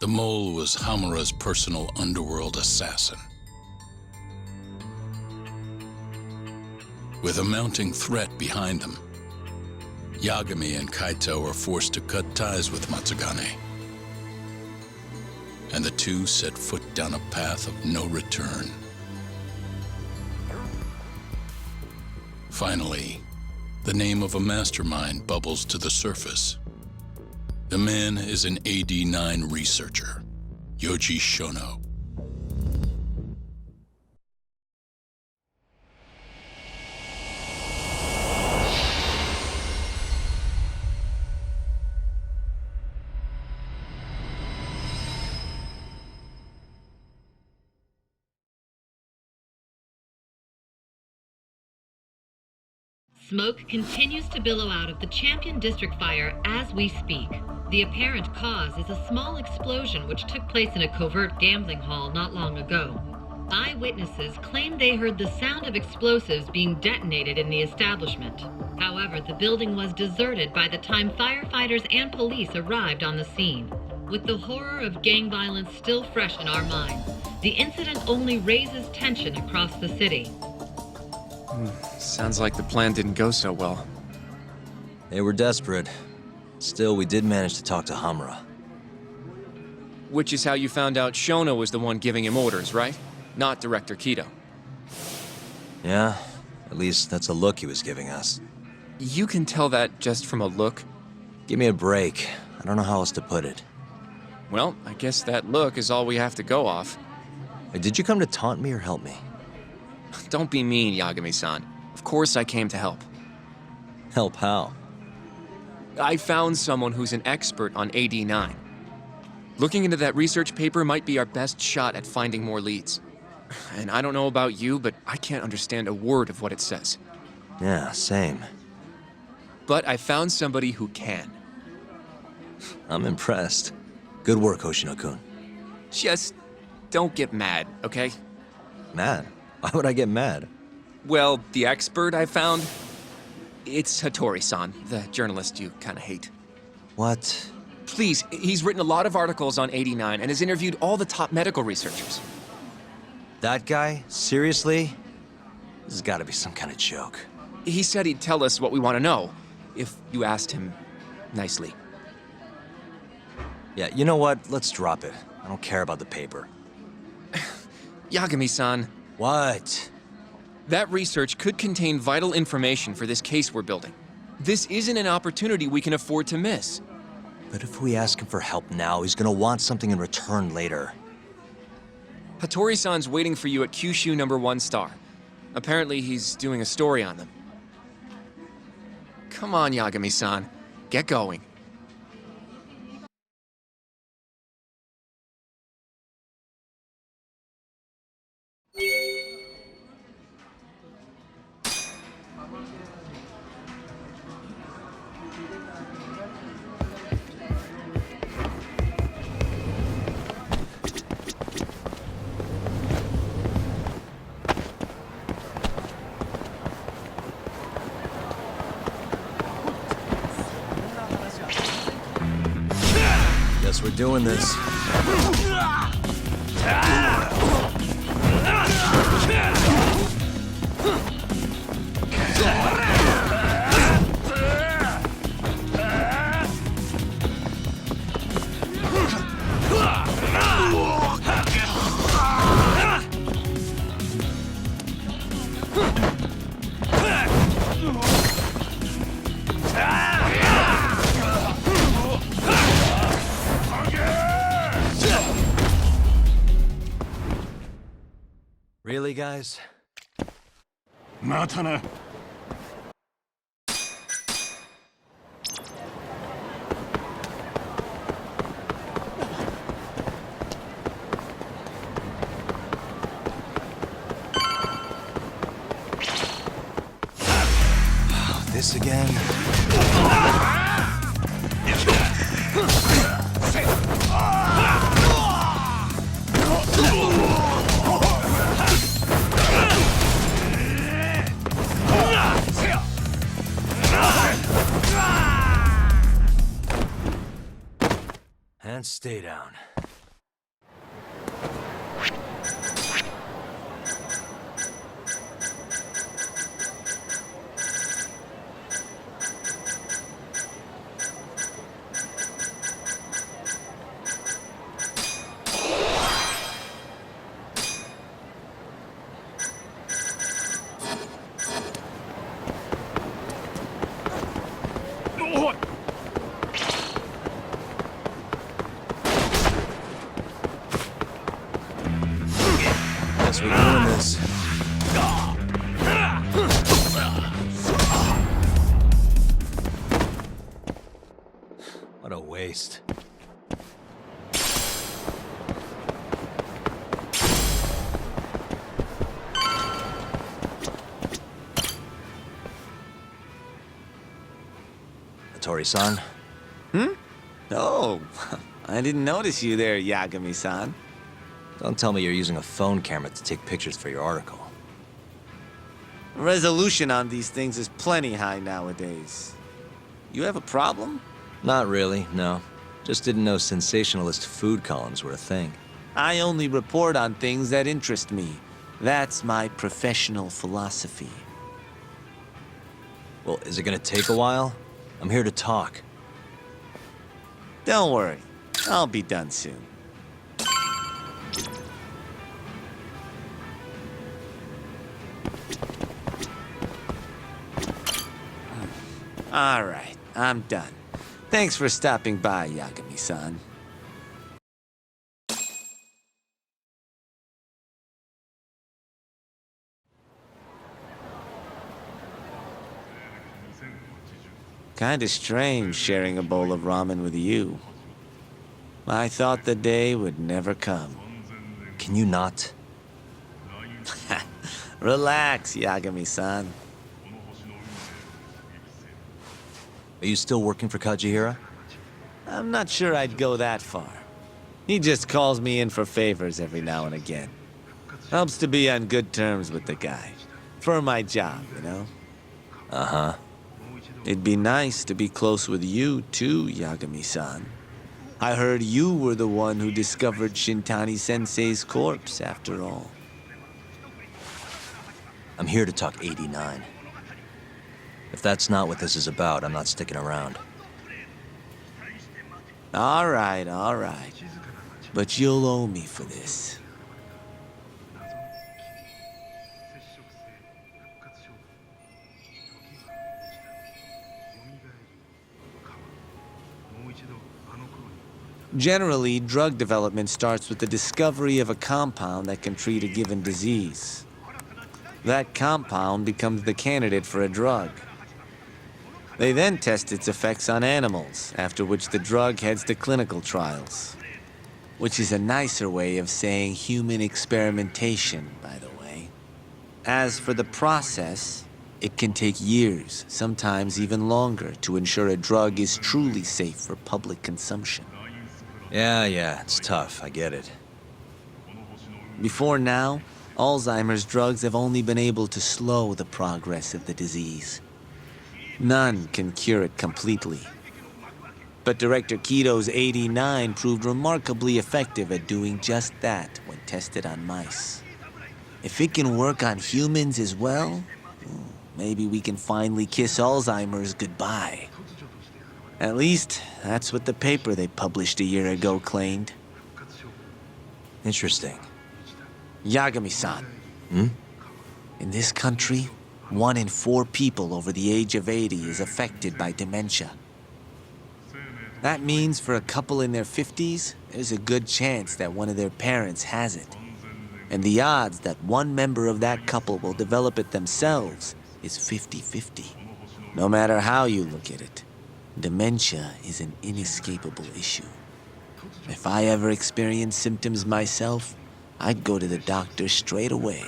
The mole was Hamura's personal underworld assassin. With a mounting threat behind them, Yagami and Kaito are forced to cut ties with Matsugane. And the two set foot down a path of no return. Finally, the name of a mastermind bubbles to the surface. The man is an AD-9 researcher, Yoji Shono. Smoke continues to billow out of the Champion District fire as we speak. The apparent cause is a small explosion which took place in a covert gambling hall not long ago. Eyewitnesses claim they heard the sound of explosives being detonated in the establishment. However, the building was deserted by the time firefighters and police arrived on the scene. With the horror of gang violence still fresh in our minds, the incident only raises tension across the city. Sounds like the plan didn't go so well. They were desperate. Still, we did manage to talk to Hamura. Which is how you found out Shono was the one giving him orders, right? Not Director Kido. Yeah, at least that's a look he was giving us. You can tell that just from a look? Give me a break. I don't know how else to put it. Well, I guess that look is all we have to go off. Hey, did you come to taunt me or help me? Don't be mean, Yagami-san. Of course I came to help. Help how? I found someone who's an expert on AD-9. Looking into that research paper might be our best shot at finding more leads. And I don't know about you, but I can't understand a word of what it says. Yeah, same. But I found somebody who can. I'm impressed. Good work, Hoshino-kun. Just don't get mad, okay? Mad? Why would I get mad? Well, the expert I found, it's Hattori-san, the journalist you kind of hate. What? Please, he's written a lot of articles on AD-9 and has interviewed all the top medical researchers. That guy? Seriously? This has got to be some kind of joke. He said he'd tell us what we want to know, if you asked him nicely. Yeah, you know what? Let's drop it. I don't care about the paper. Yagami-san. What? That research could contain vital information for this case we're building. This isn't an opportunity we can afford to miss. But if we ask him for help now, he's gonna want something in return later. Hattori-san's waiting for you at Kyushu #1 star. Apparently he's doing a story on them. Come on, Yagami-san. Get going. Guess we're doing this. Really, guys? またな。This again? And stay down. Christ. Hattori-san? Oh, I didn't notice you there, Yagami-san. Don't tell me you're using a phone camera to take pictures for your article. Resolution on these things is plenty high nowadays. You have a problem? Not really, no. Just didn't know sensationalist food columns were a thing. I only report on things that interest me. That's my professional philosophy. Well, is it gonna take a while? I'm here to talk. Don't worry, I'll be done soon. All right, I'm done. Thanks for stopping by, Yagami-san. Kinda strange sharing a bowl of ramen with you. I thought the day would never come. Can you not? Relax, Yagami-san. Are you still working for Kajihira? I'm not sure I'd go that far. He just calls me in for favors every now and again. Helps to be on good terms with the guy. For my job, you know? Uh-huh. It'd be nice to be close with you, too, Yagami-san. I heard you were the one who discovered Shintani-sensei's corpse, after all. I'm here to talk 89. If that's not what this is about, I'm not sticking around. All right. But you'll owe me for this. Generally, drug development starts with the discovery of a compound that can treat a given disease. That compound becomes the candidate for a drug. They then test its effects on animals, after which the drug heads to clinical trials. Which is a nicer way of saying human experimentation, by the way. As for the process, it can take years, sometimes even longer, to ensure a drug is truly safe for public consumption. Yeah, it's tough, I get it. Before now, Alzheimer's drugs have only been able to slow the progress of the disease. None can cure it completely. But Director Kito's 89 proved remarkably effective at doing just that when tested on mice. If it can work on humans as well, maybe we can finally kiss Alzheimer's goodbye. At least, that's what the paper they published a year ago claimed. Interesting. Yagami-san. In this country, 1 in 4 people over the age of 80 is affected by dementia. That means for a couple in their 50s, there's a good chance that one of their parents has it. And the odds that one member of that couple will develop it themselves is 50-50. No matter how you look at it, dementia is an inescapable issue. If I ever experienced symptoms myself, I'd go to the doctor straight away.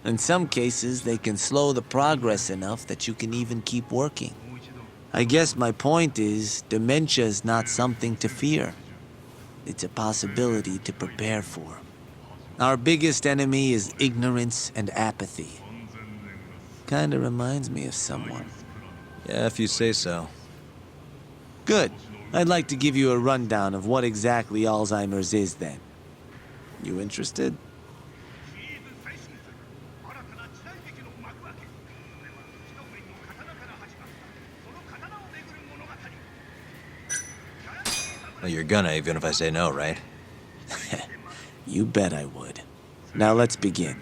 In some cases, they can slow the progress enough that you can even keep working. I guess my point is, dementia is not something to fear. It's a possibility to prepare for. Our biggest enemy is ignorance and apathy. Kinda reminds me of someone. Yeah, if you say so. Good. I'd like to give you a rundown of what exactly Alzheimer's is then. You interested? Well, you're gonna, even if I say no, right? You bet I would. Now let's begin.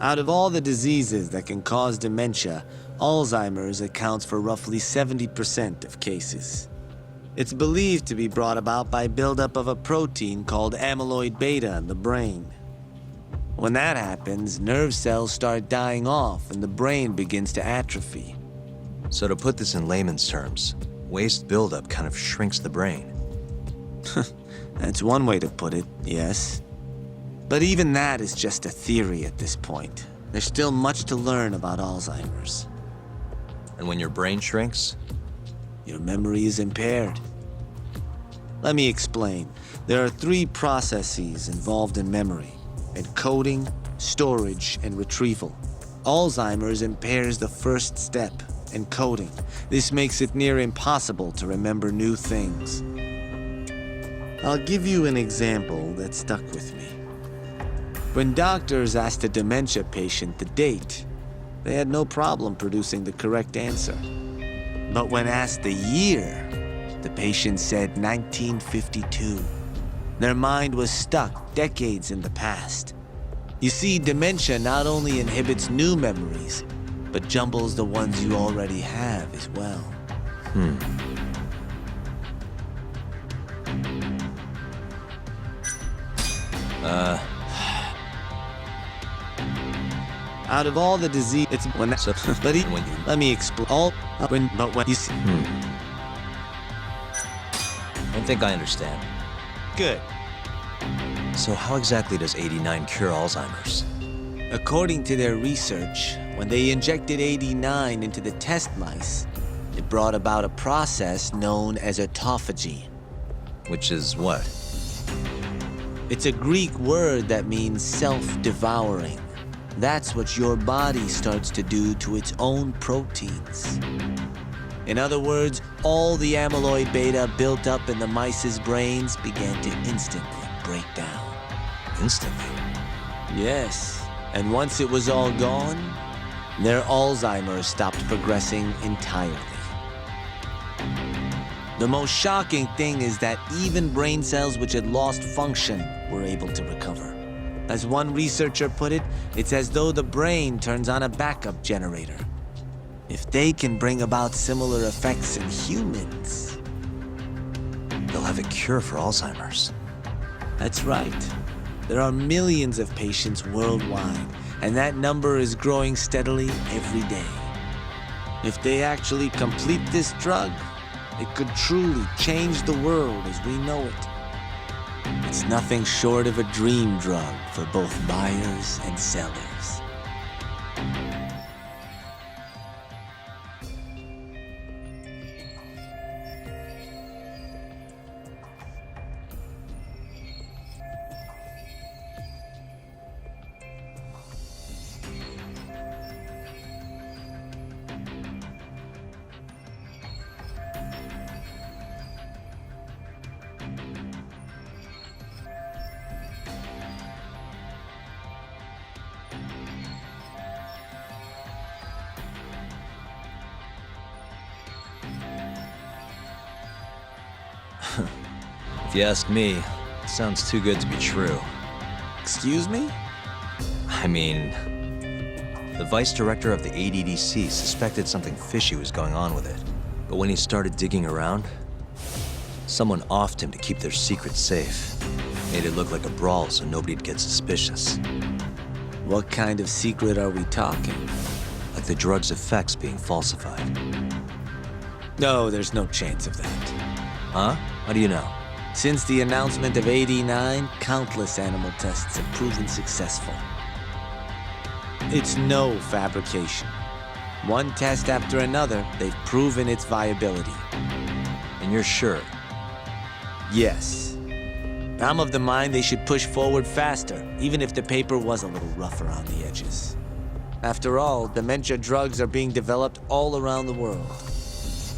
Out of all the diseases that can cause dementia, Alzheimer's accounts for roughly 70% of cases. It's believed to be brought about by buildup of a protein called amyloid beta in the brain. When that happens, nerve cells start dying off and the brain begins to atrophy. So to put this in layman's terms, waste buildup kind of shrinks the brain. That's one way to put it, yes. But even that is just a theory at this point. There's still much to learn about Alzheimer's. And when your brain shrinks, Your memory is impaired. Let me explain. There are 3 processes involved in memory: encoding, storage, and retrieval. Alzheimer's impairs the first step, encoding. This makes it near impossible to remember new things. I'll give you an example that stuck with me. When doctors asked a dementia patient the date, they had no problem producing the correct answer. But when asked the year, the patient said 1952. Their mind was stuck decades in the past. You see, dementia not only inhibits new memories, but jumbles the ones you already have as well. Out of all the disease, it's when that, So- but when you- let me explain. When you see, I think I understand. good. So how exactly does 89 cure Alzheimer's? According to their research, when they injected 89 into the test mice, it brought about a process known as autophagy. Which is what? It's a Greek word that means self-devouring. That's what your body starts to do to its own proteins. In other words, all the amyloid beta built up in the mice's brains began to instantly break down. Instantly. Yes, and once it was all gone, their Alzheimer's stopped progressing entirely. The most shocking thing is that even brain cells which had lost function were able to recover. As one researcher put it, it's as though the brain turns on a backup generator. If they can bring about similar effects in humans, They'll have a cure for Alzheimer's. that's right. There are millions of patients worldwide, and that number is growing steadily every day. If they actually complete this drug, it could truly change the world as we know it. It's nothing short of a dream drug for both buyers and sellers. If you ask me, it sounds too good to be true. Excuse me? I mean, the vice director of the ADDC suspected something fishy was going on with it. But when he started digging around, someone offed him to keep their secret safe. Made it look like a brawl so nobody'd get suspicious. What kind of secret are we talking? Like the drug's effects being falsified. No, there's no chance of that. Huh? How do you know? Since the announcement of 89, countless animal tests have proven successful. It's no fabrication. One test after another, they've proven its viability. And you're sure? Yes. I'm of the mind they should push forward faster, even if the paper was a little rough around the edges. After all, dementia drugs are being developed all around the world.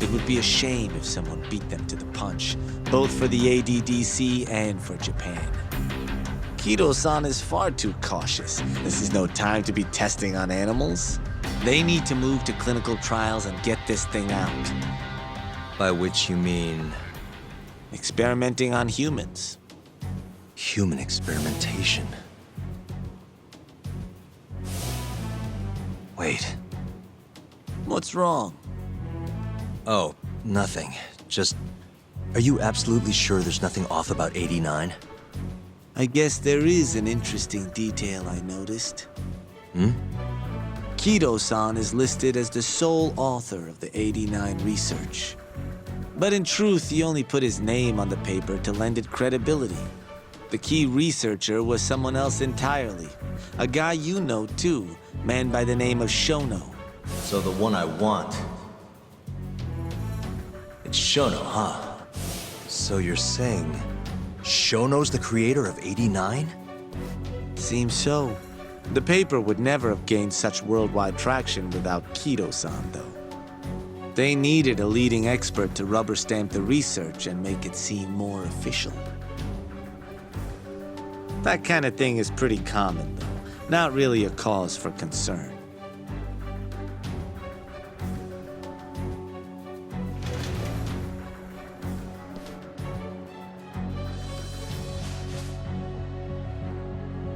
It would be a shame if someone beat them to the punch, both for the ADDC and for Japan. Kido-san is far too cautious. This is no time to be testing on animals. They need to move to clinical trials and get this thing out. By which you mean Experimenting on humans. human experimentation. Wait. What's wrong? Oh, nothing. Just, are you absolutely sure there's nothing off about 89? I guess there is an interesting detail I noticed. Kido-san is listed as the sole author of the 89 research. But in truth, he only put his name on the paper to lend it credibility. The key researcher was someone else entirely. A guy you know too, man by the name of Shono. So the one I want. It's Shono, huh? So you're saying Shono's the creator of 89? Seems so. The paper would never have gained such worldwide traction without Kido-san, though. They needed a leading expert to rubber stamp the research and make it seem more official. That kind of thing is pretty common, though. Not really a cause for concern.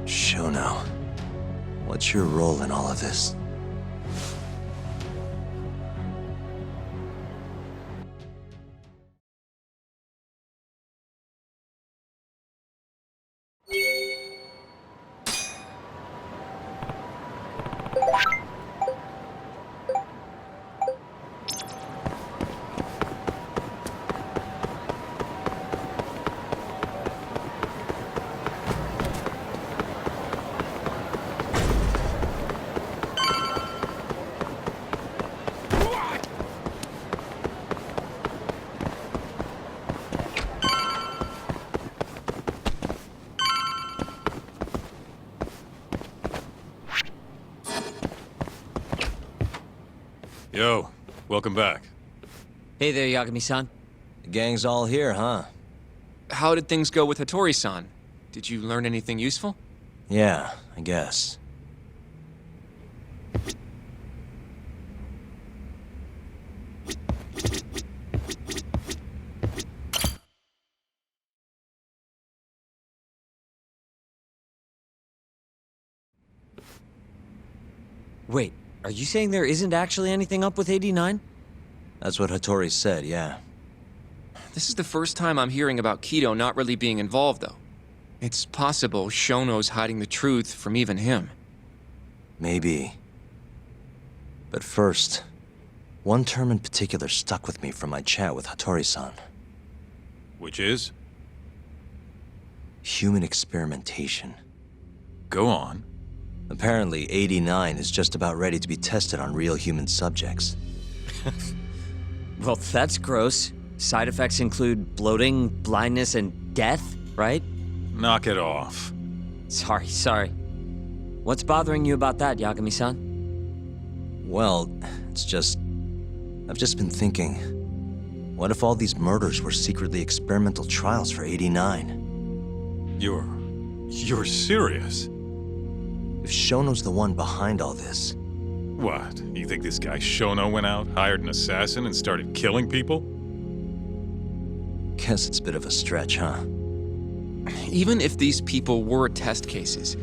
Shono, what's your role in all of this? Yo, welcome back. Hey there, Yagami-san. The gang's all here, huh? How did things go with Hattori-san? Did you learn anything useful? Yeah, I guess. Wait, are you saying there isn't actually anything up with 89? That's what Hattori said, yeah. This is the first time I'm hearing about Kido not really being involved, though. It's possible Shono's hiding the truth from even him. Maybe. But first, one term in particular stuck with me from my chat with Hattori-san. Which is? Human experimentation. Go on. Apparently, 89 is just about ready to be tested on real human subjects. Well, that's gross. Side effects include bloating, blindness, and death, right? Knock it off. Sorry. What's bothering you about that, Yagami-san? Well, I've just been thinking, what if all these murders were secretly experimental trials for 89? You're serious? If Shono's the one behind all this, What? You think this guy Shono went out, hired an assassin, and started killing people? guess it's a bit of a stretch, huh? Even if these people were test cases,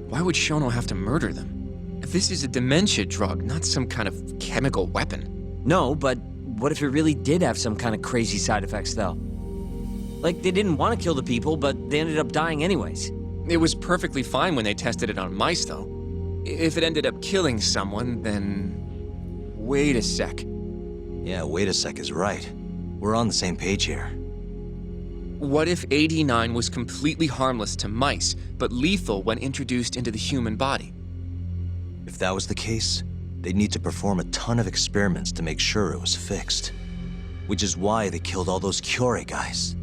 why would Shono have to murder them? This is a dementia drug, not some kind of chemical weapon. No, but what if it really did have some kind of crazy side effects, though? Like, they didn't want to kill the people, but they ended up dying anyways. It was perfectly fine when they tested it on mice, though. If it ended up killing someone, then... Wait a sec. Yeah, wait a sec is right. We're on the same page here. What if 89 was completely harmless to mice, but lethal when introduced into the human body? If that was the case, they'd need to perform a ton of experiments to make sure it was fixed. Which is why they killed all those Kyorei guys.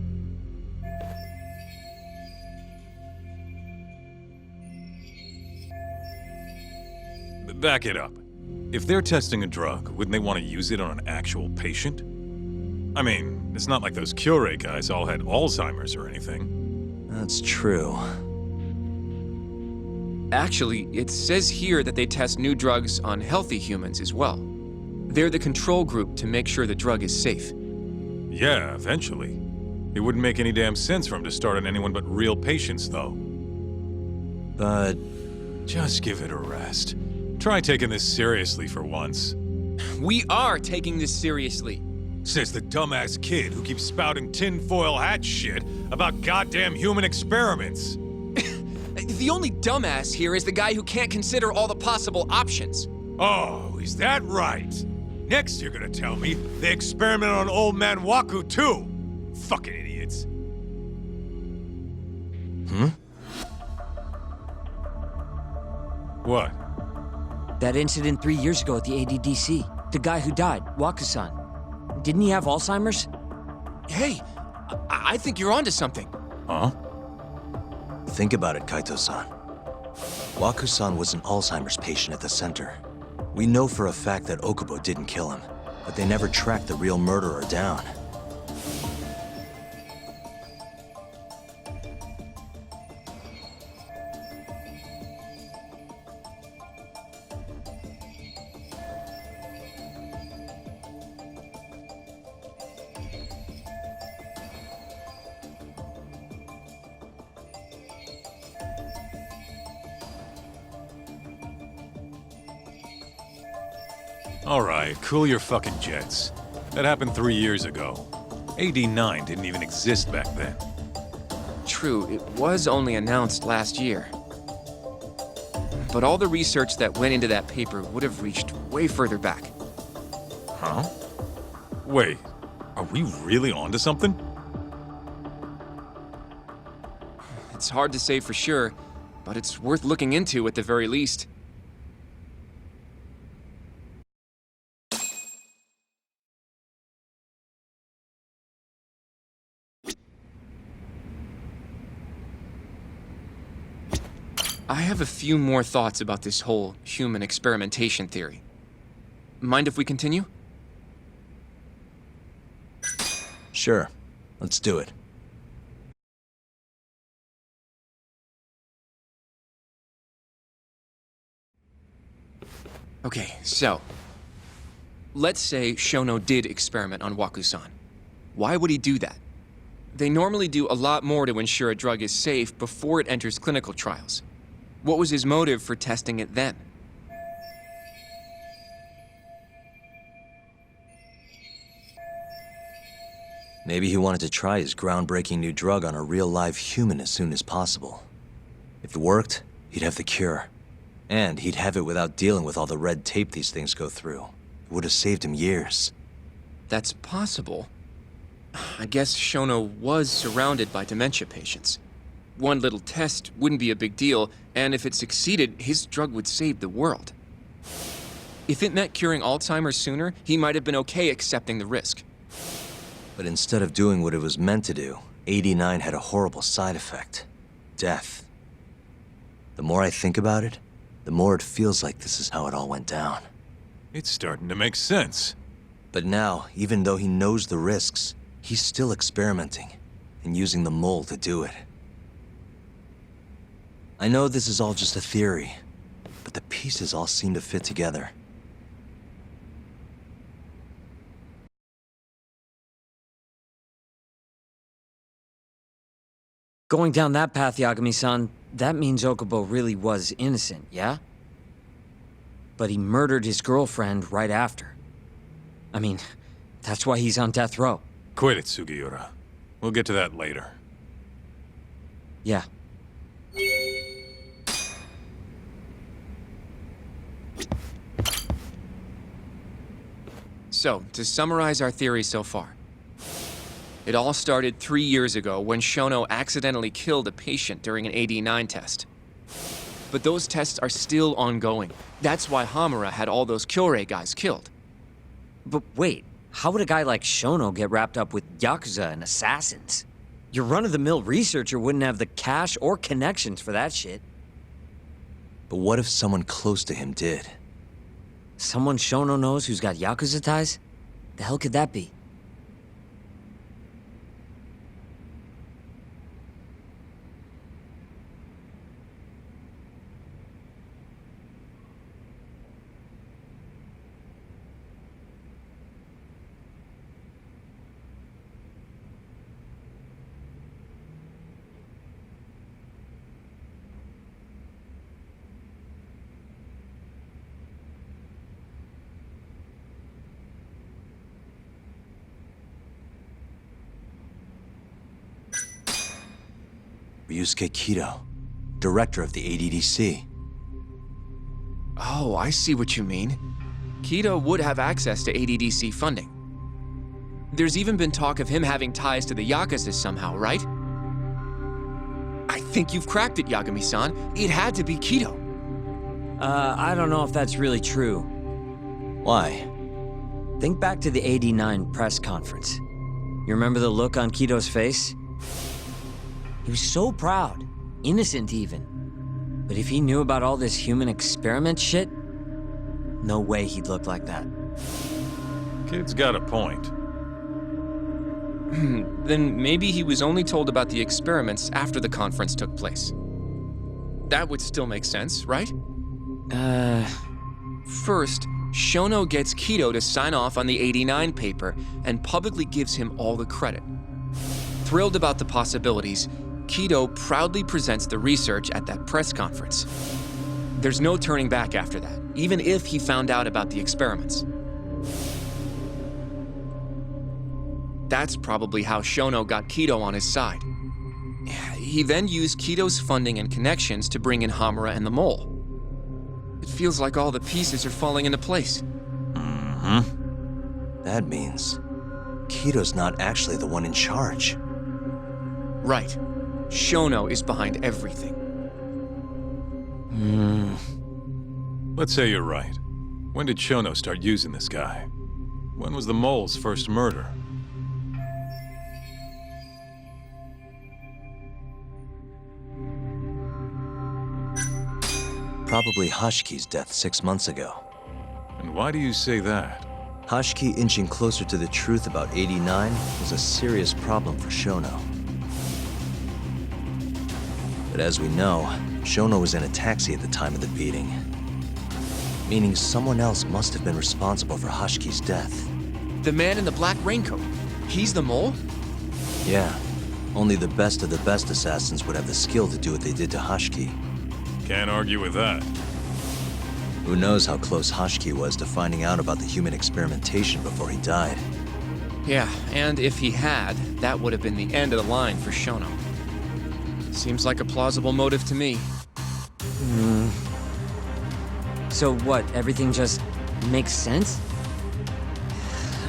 Back it up. If they're testing a drug, wouldn't they want to use it on an actual patient? I mean, it's not like those Kyorei guys all had Alzheimer's or anything. That's true. Actually, it says here that they test new drugs on healthy humans as well. They're the control group to make sure the drug is safe. Yeah, eventually. It wouldn't make any damn sense for him to start on anyone but real patients, though. But Just give it a rest. Try taking this seriously for once. We are taking this seriously. Says the dumbass kid who keeps spouting tinfoil hat shit about goddamn human experiments. The only dumbass here is the guy who can't consider all the possible options. Oh, is that right? Next you're gonna tell me they experimented on old man Waku too. Fucking idiots. What? That incident 3 years ago at the ADDC. The guy who died, Wakusan. Didn't he have Alzheimer's? Hey, I think you're onto something. Huh? Think about it, Kaito-san. Waku-san was an Alzheimer's patient at the center. We know for a fact that Okubo didn't kill him, but they never tracked the real murderer down. All right, cool your fucking jets. That happened 3 years ago. AD-9 didn't even exist back then. True, it was only announced last year. But all the research that went into that paper would have reached way further back. Huh? Wait, are we really onto something? It's hard to say for sure, but it's worth looking into at the very least. I have a few more thoughts about this whole human experimentation theory. Mind if we continue? Sure, let's do it. Okay, so let's say Shono did experiment on Waku-san. Why would he do that? They normally do a lot more to ensure a drug is safe before it enters clinical trials. What was his motive for testing it then? Maybe he wanted to try his groundbreaking new drug on a real live human as soon as possible. If it worked, he'd have the cure. And he'd have it without dealing with all the red tape these things go through. It would have saved him years. That's possible. I guess Shono was surrounded by dementia patients. One little test wouldn't be a big deal, and if it succeeded, his drug would save the world. If it meant curing Alzheimer's sooner, he might have been okay accepting the risk. But instead of doing what it was meant to do, 89 had a horrible side effect. Death. The more I think about it, the more it feels like this is how it all went down. It's starting to make sense. But now, even though he knows the risks, he's still experimenting and using the mole to do it. I know this is all just a theory, but the pieces all seem to fit together. Going down that path, Yagami-san, that means Okubo really was innocent, yeah? But he murdered his girlfriend right after. I mean, that's why he's on death row. Quit it, Sugiura. We'll get to that later. Yeah. So, to summarize our theory so far. It all started 3 years ago when Shono accidentally killed a patient during an AD-9 test. But those tests are still ongoing. That's why Hamura had all those Kyorei guys killed. But wait, how would a guy like Shono get wrapped up with Yakuza and assassins? Your run-of-the-mill researcher wouldn't have the cash or connections for that shit. But what if someone close to him did? Someone Shono knows who's got Yakuza ties? The hell could that be? Ryusuke Kido, director of the ADDC. Oh, I see what you mean. Kido would have access to ADDC funding. There's even been talk of him having ties to the Yakuza somehow, right? I think you've cracked it, Yagami-san. It had to be Kido. I don't know if that's really true. Why? Think back to the 89 press conference. You remember the look on Kido's face? He was so proud, innocent even. But if he knew about all this human experiment shit, no way he'd look like that. Kid's got a point. Then maybe he was only told about the experiments after the conference took place. That would still make sense, right? First, Shono gets Kido to sign off on the 89 paper and publicly gives him all the credit. Thrilled about the possibilities, Kido proudly presents the research at that press conference. There's no turning back after that, even if he found out about the experiments. That's probably how Shono got Kido on his side. He then used Kido's funding and connections to bring in Hamura and the Mole. It feels like all the pieces are falling into place. That means Kido's not actually the one in charge. Right. Shono is behind everything. Let's say you're right. When did Shono start using this guy? When was the Mole's first murder? Probably Hashki's death 6 months ago. And why do you say that? Hashki inching closer to the truth about 89 was a serious problem for Shono. But as we know, Shono was in a taxi at the time of the beating. Meaning someone else must have been responsible for Hashki's death. The man in the black raincoat. He's the Mole? Yeah, only the best of the best assassins would have the skill to do what they did to Hashki. Can't argue with that. Who knows how close Hashki was to finding out about the human experimentation before he died. Yeah, and if he had, that would have been the end of the line for Shono. Seems like a plausible motive to me. So what, everything just makes sense?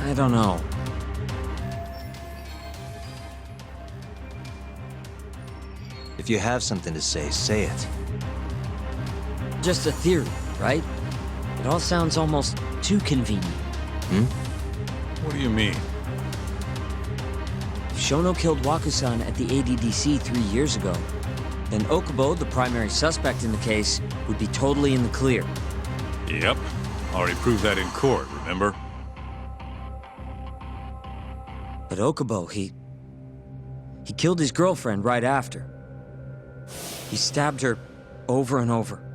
I don't know. If you have something to say it. Just a theory, right? It all sounds almost too convenient. What do you mean? If Shono killed Wakusan at the ADDC 3 years ago, then Okubo, the primary suspect in the case, would be totally in the clear. Yep. Already proved that in court, remember? But Okubo, he killed his girlfriend right after. He stabbed her over and over.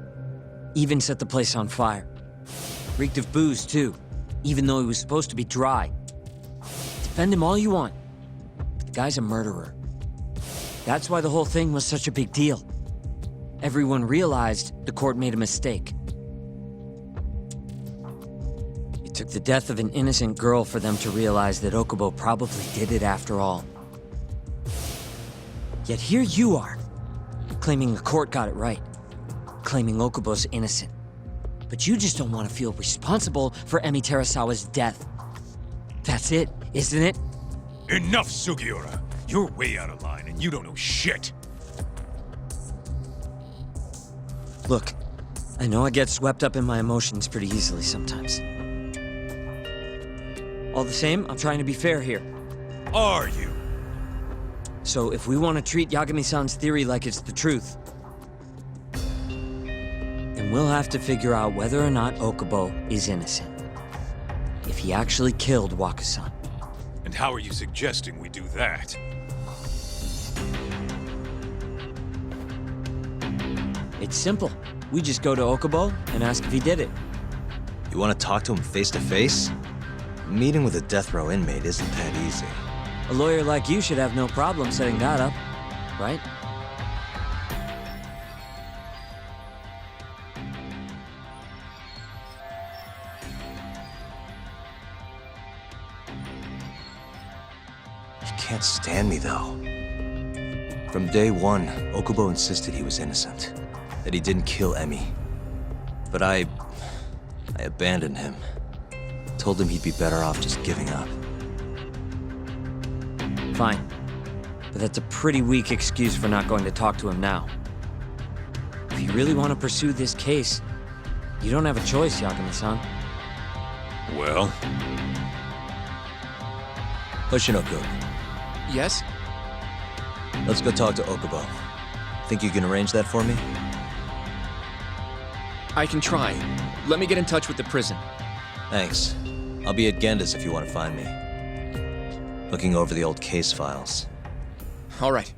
Even set the place on fire. Reeked of booze, too, even though he was supposed to be dry. Defend him all you want. The guy's a murderer. That's why the whole thing was such a big deal. Everyone realized the court made a mistake. It took the death of an innocent girl for them to realize that Okubo probably did it after all. Yet here you are, claiming the court got it right. Claiming Okubo's innocent. But you just don't want to feel responsible for Emi Terasawa's death. That's it, isn't it? Enough, Sugiura. You're way out of line and you don't know shit. Look, I know I get swept up in my emotions pretty easily sometimes. All the same, I'm trying to be fair here. Are you? So if we want to treat Yagami-san's theory like it's the truth, then we'll have to figure out whether or not Okubo is innocent. If he actually killed Wakusan. And how are you suggesting we do that? It's simple. We just go to Okubo and ask if he did it. You want to talk to him face to face? Meeting with a death row inmate isn't that easy. A lawyer like you should have no problem setting that up, right? You can't stand me, though. From day one, Okubo insisted he was innocent, that he didn't kill Emi. But I abandoned him. Told him he'd be better off just giving up. Fine. But that's a pretty weak excuse for not going to talk to him now. If you really want to pursue this case, you don't have a choice, Yagami-san. Well, Hoshino-kun, Yes? let's go talk to Okubo. Think you can arrange that for me? I can try. Let me get in touch with the prison. Thanks. I'll be at Genda's if you want to find me. Looking over the old case files. All right.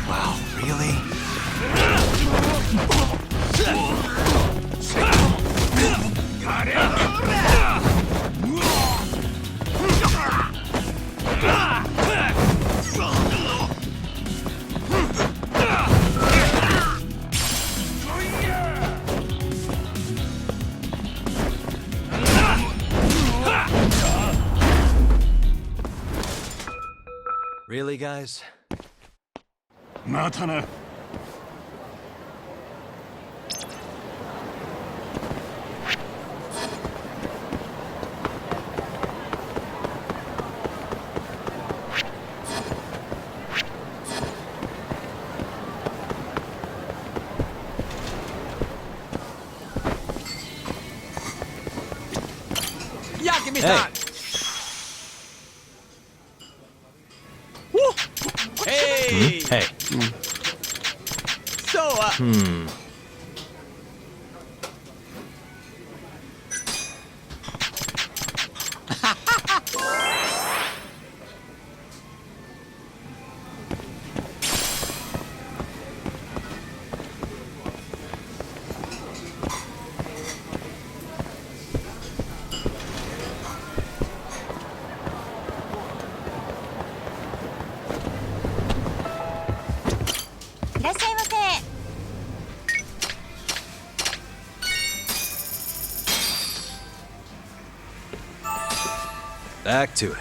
Wow, really? Really, guys? またな。Yagami-san! Woo! Hey! Hey. So, Back to it.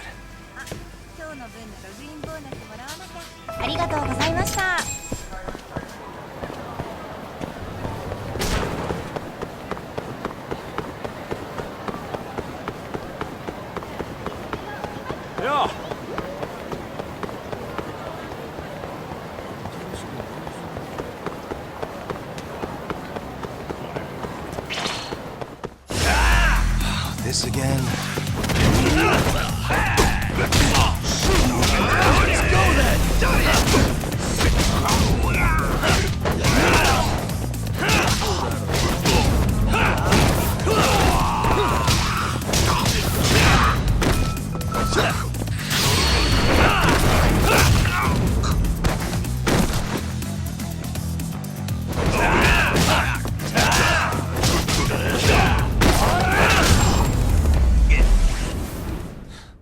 今日の分のログインボーナスもらわなきゃ。ありがとうございました。 yeah. This again?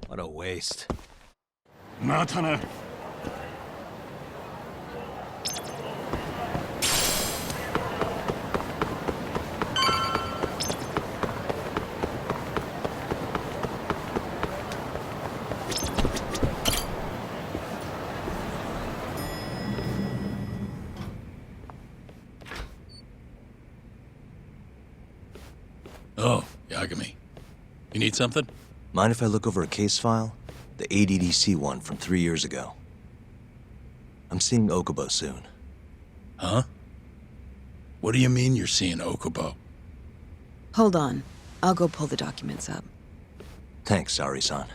What a waste. またな。Oh, Yagami. You need something? Mind if I look over a case file? The ADDC one from 3 years ago. I'm seeing Okubo soon. Huh? What do you mean you're seeing Okubo? Hold on. I'll go pull the documents up. Thanks, Ari-san.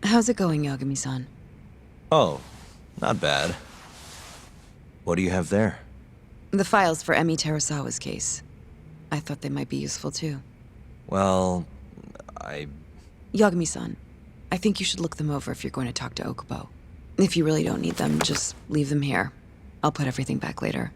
How's it going, Yagami-san? Oh, not bad. What do you have there? The files for Emi Terasawa's case. I thought they might be useful too. Well, Yagami-san, I think you should look them over if you're going to talk to Okubo. If you really don't need them, just leave them here. I'll put everything back later.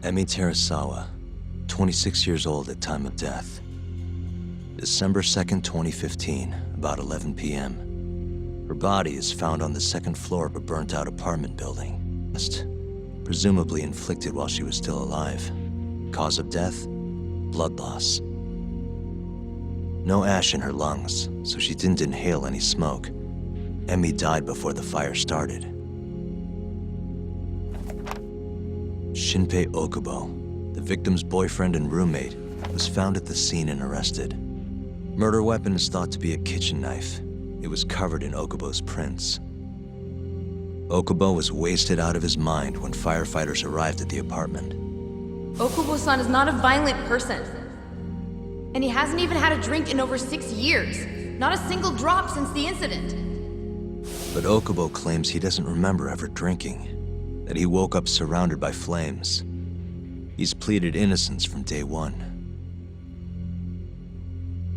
Emi Terasawa, 26 years old at time of death. December 2nd, 2015, about 11 p.m. Her body is found on the second floor of a burnt-out apartment building. Presumably inflicted while she was still alive. Cause of death? Blood loss. No ash in her lungs, so she didn't inhale any smoke. Emi died before the fire started. Shinpei Okubo, the victim's boyfriend and roommate, was found at the scene and arrested. Murder weapon is thought to be a kitchen knife. It was covered in Okubo's prints. Okubo was wasted out of his mind when firefighters arrived at the apartment. Okubo-san is not a violent person. And he hasn't even had a drink in over 6 years. Not a single drop since the incident. But Okubo claims he doesn't remember ever drinking. That he woke up surrounded by flames. He's pleaded innocence from day one.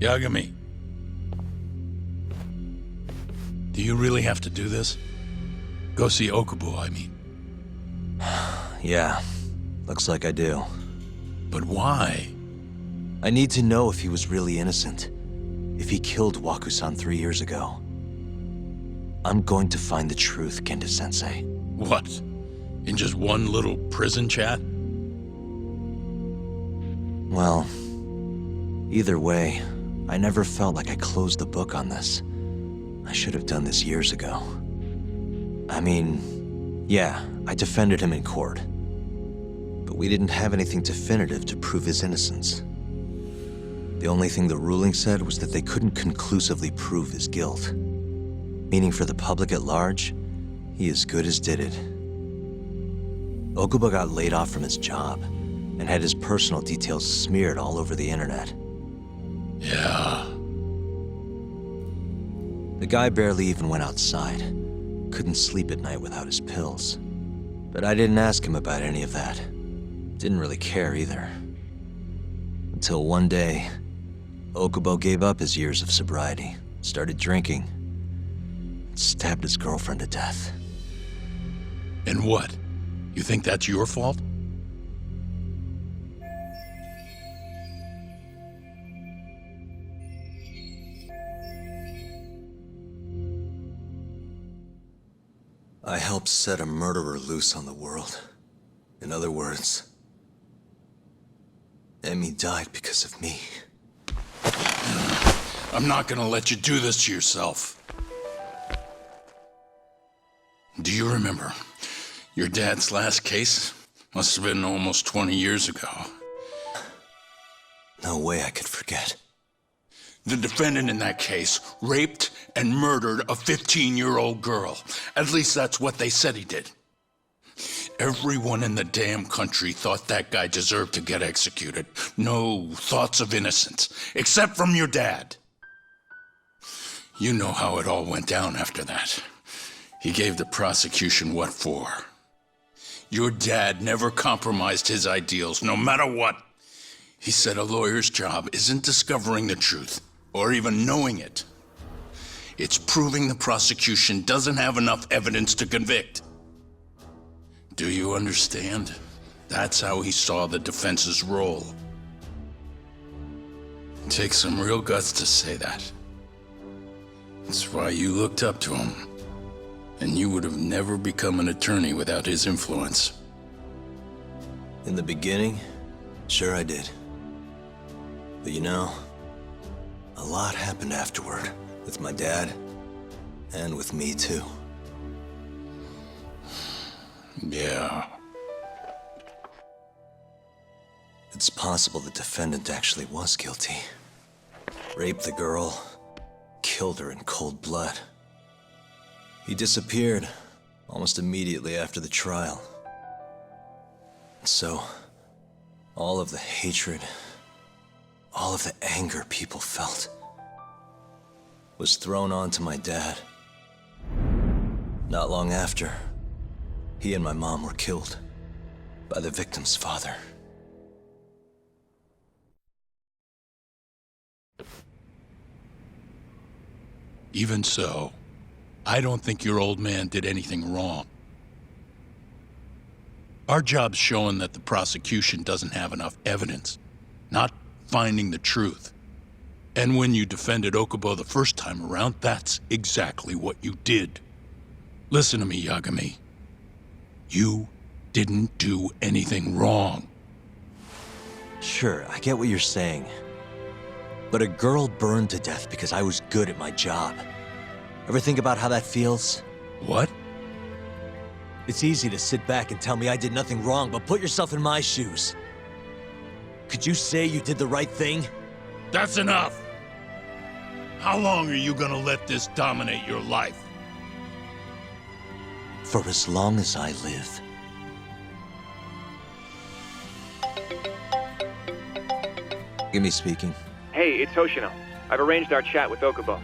Yagami. Do you really have to do this? Go see Okubo, I mean. Yeah, looks like I do. But why? I need to know if he was really innocent. If he killed Waku-san 3 years ago. I'm going to find the truth, Kendo-sensei. What? In just one little prison chat? Well, either way, I never felt like I closed the book on this. I should have done this years ago. I mean, yeah, I defended him in court. But we didn't have anything definitive to prove his innocence. The only thing the ruling said was that they couldn't conclusively prove his guilt. Meaning for the public at large, he as good as did it. Okubo got laid off from his job and had his personal details smeared all over the internet. Yeah. The guy barely even went outside. Couldn't sleep at night without his pills. But I didn't ask him about any of that. Didn't really care either. Until one day, Okubo gave up his years of sobriety, started drinking, and stabbed his girlfriend to death. And what? You think that's your fault? I helped set a murderer loose on the world. In other words, Emi died because of me. I'm not gonna let you do this to yourself. Do you remember your dad's last case? Must have been almost 20 years ago. No way I could forget. The defendant in that case raped and murdered a 15-year-old girl. At least that's what they said he did. Everyone in the damn country thought that guy deserved to get executed. No thoughts of innocence, except from your dad. You know how it all went down after that. He gave the prosecution what for. Your dad never compromised his ideals, no matter what. He said a lawyer's job isn't discovering the truth, or even knowing it. It's proving the prosecution doesn't have enough evidence to convict. Do you understand? That's how he saw the defense's role. It takes some real guts to say that. That's why you looked up to him. And you would have never become an attorney without his influence. In the beginning, sure I did. But you know, a lot happened afterward. With my dad, and with me too. Yeah. It's possible the defendant actually was guilty. Raped the girl, killed her in cold blood. He disappeared almost immediately after the trial. So, all of the hatred, all of the anger people felt was thrown onto my dad. Not long after, he and my mom were killed by the victim's father. Even so, I don't think your old man did anything wrong. Our job's showing that the prosecution doesn't have enough evidence, not finding the truth. And when you defended Okubo the first time around, that's exactly what you did. Listen to me, Yagami. You didn't do anything wrong. Sure, I get what you're saying. But a girl burned to death because I was good at my job. Ever think about how that feels? What? It's easy to sit back and tell me I did nothing wrong, but put yourself in my shoes. Could you say you did the right thing? That's enough! How long are you gonna let this dominate your life? For as long as I live. Gimme speaking. Hey, it's Hoshino. I've arranged our chat with Okubo.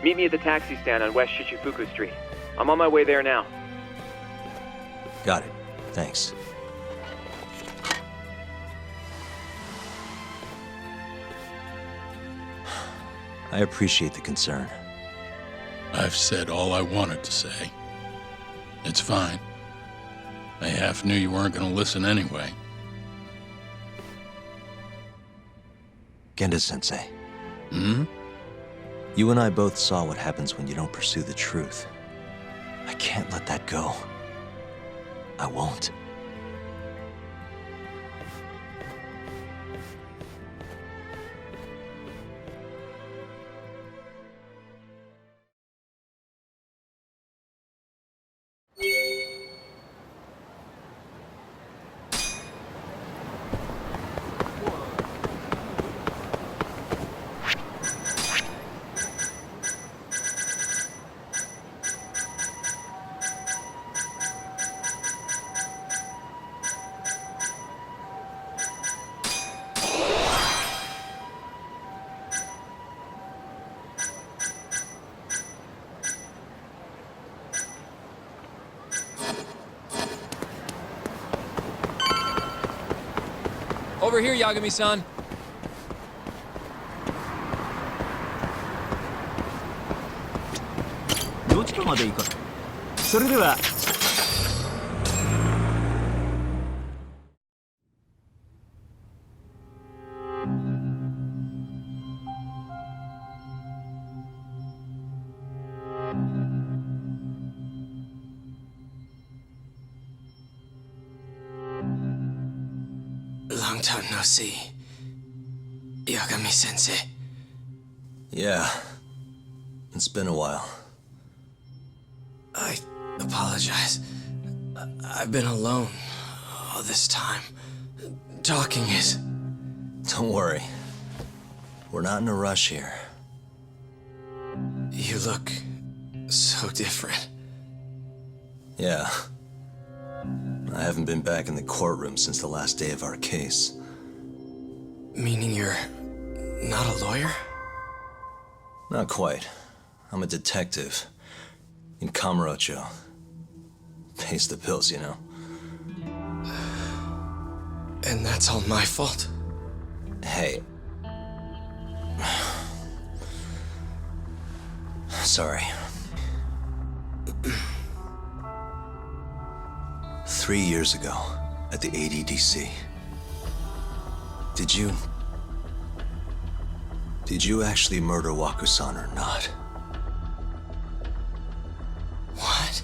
Meet me at the taxi stand on West Shichifuku Street. I'm on my way there now. Got it. Thanks. I appreciate the concern. I've said all I wanted to say. It's fine. I half knew you weren't gonna listen anyway. Genda-sensei. Hmm? You and I both saw what happens when you don't pursue the truth. I can't let that go. I won't. Over here, Yagami-san. Long time no see. Yagami-sensei. Yeah. It's been a while. I apologize. I've been alone all this time. Talking is... Don't worry. We're not in a rush here. You look so different. Yeah. I haven't been back in the courtroom since the last day of our case. Meaning you're not a lawyer? Not quite. I'm a detective. In Kamurocho. Pays the bills, you know. And that's all my fault? Hey. Sorry. 3 years ago, at the ADDC. Did you actually murder Waku-san or not? What?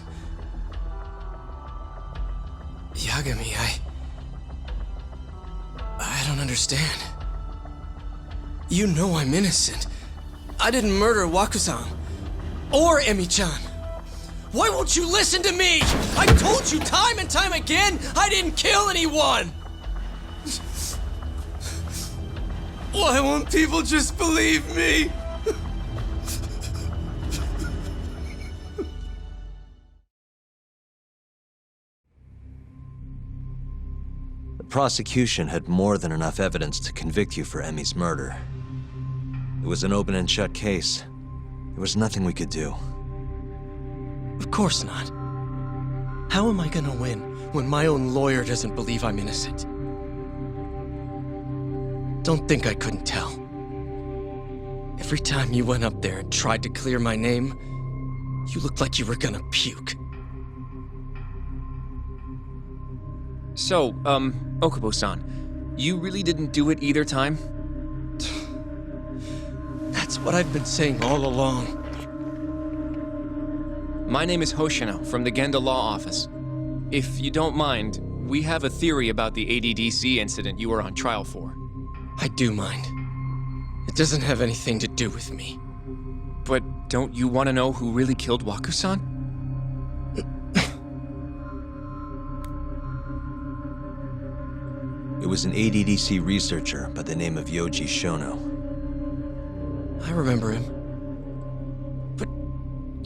Yagami, I don't understand. You know I'm innocent. I didn't murder Wakusan. Or Emi-chan. Why won't you listen to me? I told you time and time again I didn't kill anyone! Why won't people just believe me? The prosecution had more than enough evidence to convict you for Emi's murder. It was an open and shut case. There was nothing we could do. Of course not. How am I gonna win when my own lawyer doesn't believe I'm innocent? Don't think I couldn't tell. Every time you went up there and tried to clear my name, you looked like you were gonna puke. So, Okubo-san, you really didn't do it either time? That's what I've been saying all along. My name is Hoshino from the Genda Law Office. If you don't mind, we have a theory about the ADDC incident you were on trial for. I do mind. It doesn't have anything to do with me. But don't you want to know who really killed Waku-san? It was an ADDC researcher by the name of Yoji Shono. I remember him. But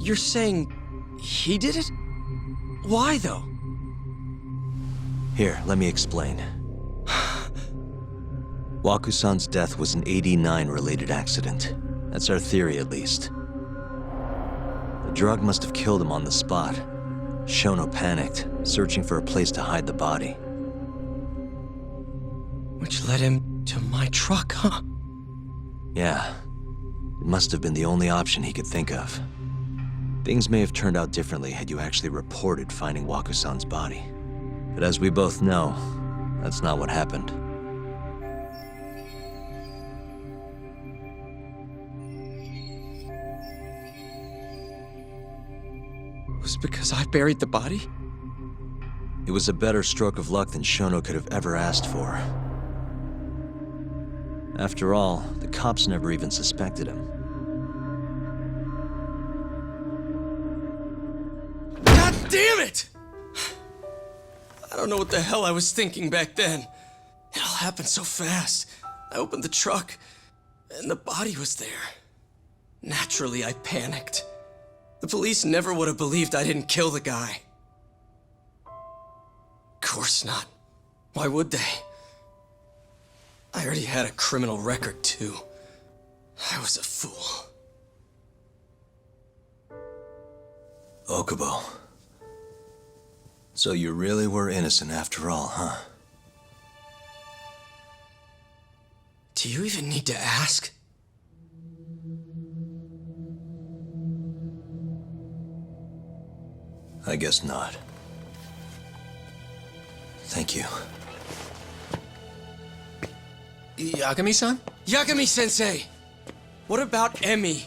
you're saying he did it? Why, though? Here, let me explain. Waku-san's death was an 89-related accident. That's our theory, at least. The drug must have killed him on the spot. Shono panicked, searching for a place to hide the body. Which led him to my truck, huh? Yeah. It must have been the only option he could think of. Things may have turned out differently had you actually reported finding Waku-san's body. But as we both know, that's not what happened. It was because I buried the body? It was a better stroke of luck than Shono could have ever asked for. After all, the cops never even suspected him. God damn it! I don't know what the hell I was thinking back then. It all happened so fast. I opened the truck, and the body was there. Naturally, I panicked. The police never would have believed I didn't kill the guy. Of course not. Why would they? I already had a criminal record, too. I was a fool. Okubo. So you really were innocent after all, huh? Do you even need to ask? I guess not. Thank you. Yagami-san? Yagami-sensei! What about Emi?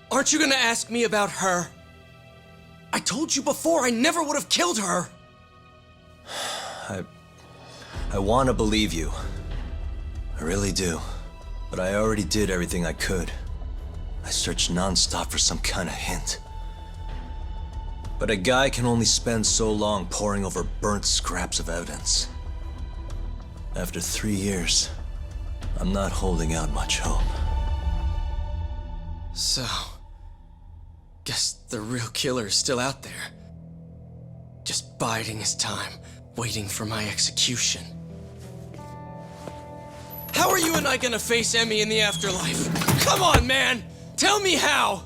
Aren't you gonna ask me about her? I told you before I never would have killed her! I want to believe you. I really do. But I already did everything I could. I searched non-stop for some kind of hint. But a guy can only spend so long poring over burnt scraps of evidence. After 3 years, I'm not holding out much hope. So, guess the real killer is still out there. Just biding his time, waiting for my execution. How are you and I gonna face Emi in the afterlife? Come on, man! Tell me how!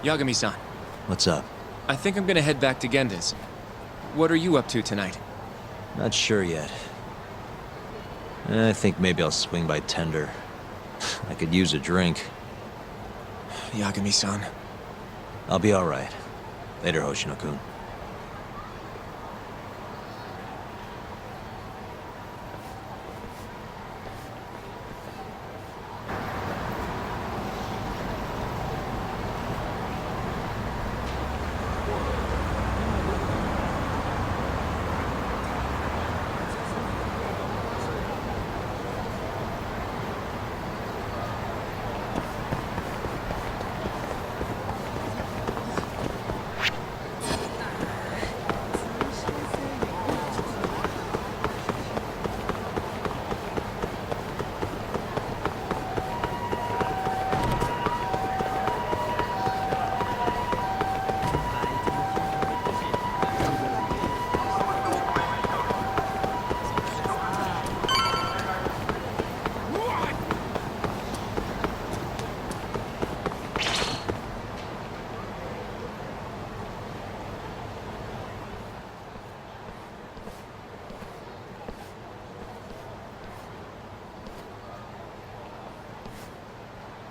Yagami-san, What's up? I think I'm gonna head back to Genda's. What are you up to tonight? Not sure yet. I think maybe I'll swing by Tender. I could use a drink. Yagami-san. I'll be all right. Later, Hoshino-kun.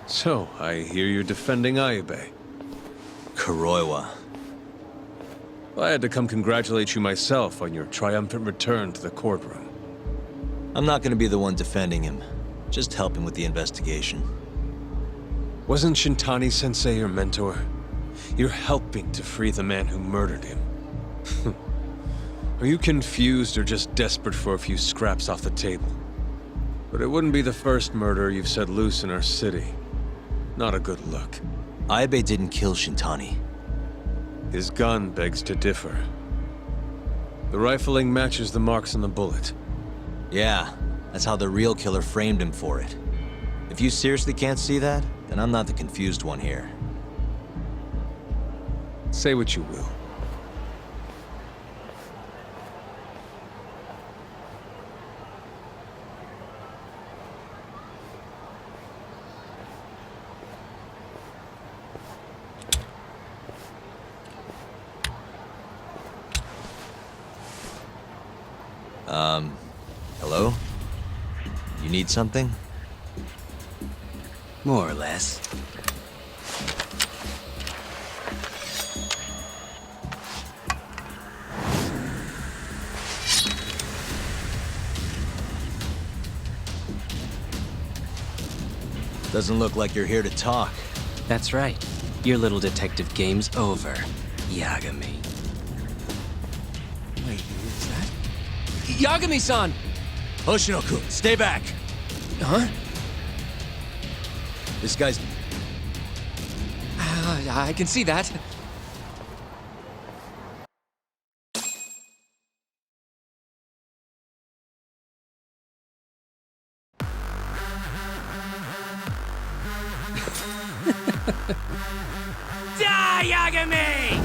So, I hear you're defending Ayube. Kuroiwa. I had to come congratulate you myself on your triumphant return to the courtroom. I'm not gonna be the one defending him. Just helping with the investigation. Wasn't Shintani-sensei your mentor? You're helping to free the man who murdered him. Are you confused or just desperate for a few scraps off the table? But it wouldn't be the first murder you've set loose in our city. Not a good look. Ayube didn't kill Shintani. His gun begs to differ. The rifling matches the marks on the bullet. Yeah, that's how the real killer framed him for it. If you seriously can't see that, then I'm not the confused one here. Say what you will. Hello? You need something? More or less. Doesn't look like you're here to talk. That's right. Your little detective game's over, Yagami. Wait, who's that? Yagami-san! Hoshino-kun, stay back! Huh? This guy's... I can see that. Die, Yagami!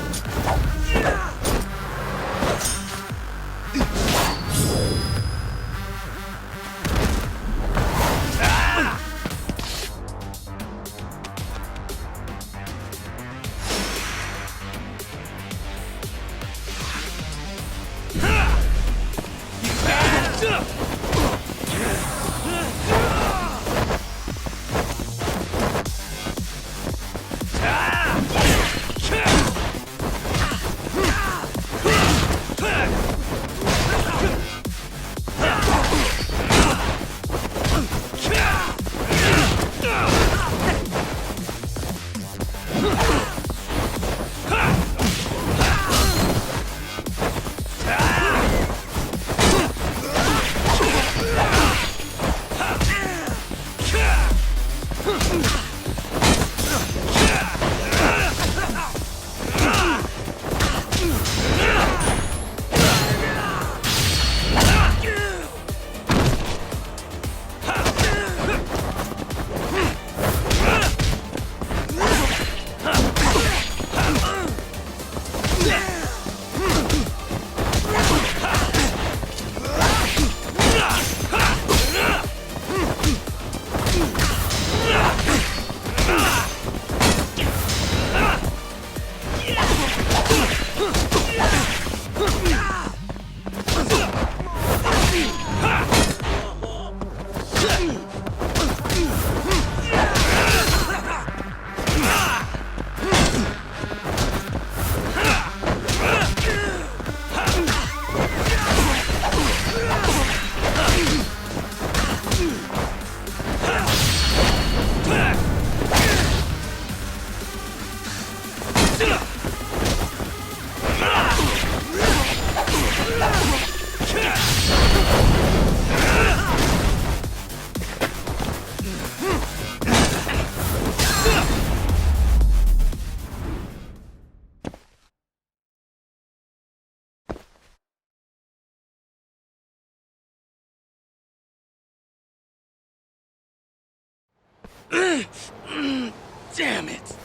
Damn it!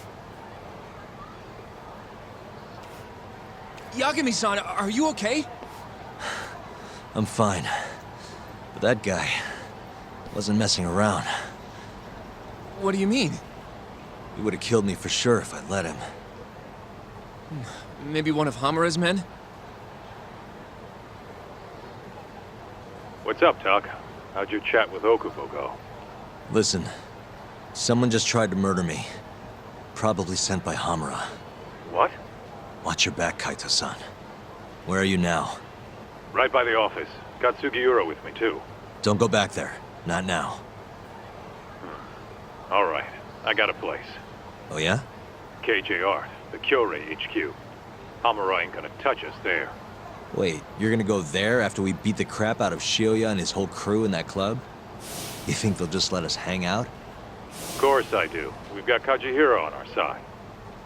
Yagami-san, are you okay? I'm fine. But that guy wasn't messing around. What do you mean? He would have killed me for sure if I'd let him. Maybe one of Hamura's men? What's up, Tuck? How'd your chat with Okubo go? Listen, someone just tried to murder me. Probably sent by Hamura. What? Watch your back, Kaito-san. Where are you now? Right by the office. Got Sugiura with me, too. Don't go back there. Not now. All right. I got a place. Oh yeah? KJ Art, the Kyorei HQ. Hamura ain't gonna touch us there. Wait, you're gonna go there after we beat the crap out of Shioya and his whole crew in that club? You think they'll just let us hang out? Of course I do. We've got Kajihiro on our side.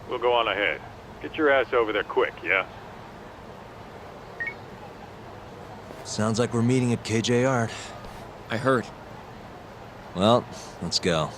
We'll go on ahead. Get your ass over there quick, yeah? Sounds like we're meeting at KJ Art. I heard. Well, let's go.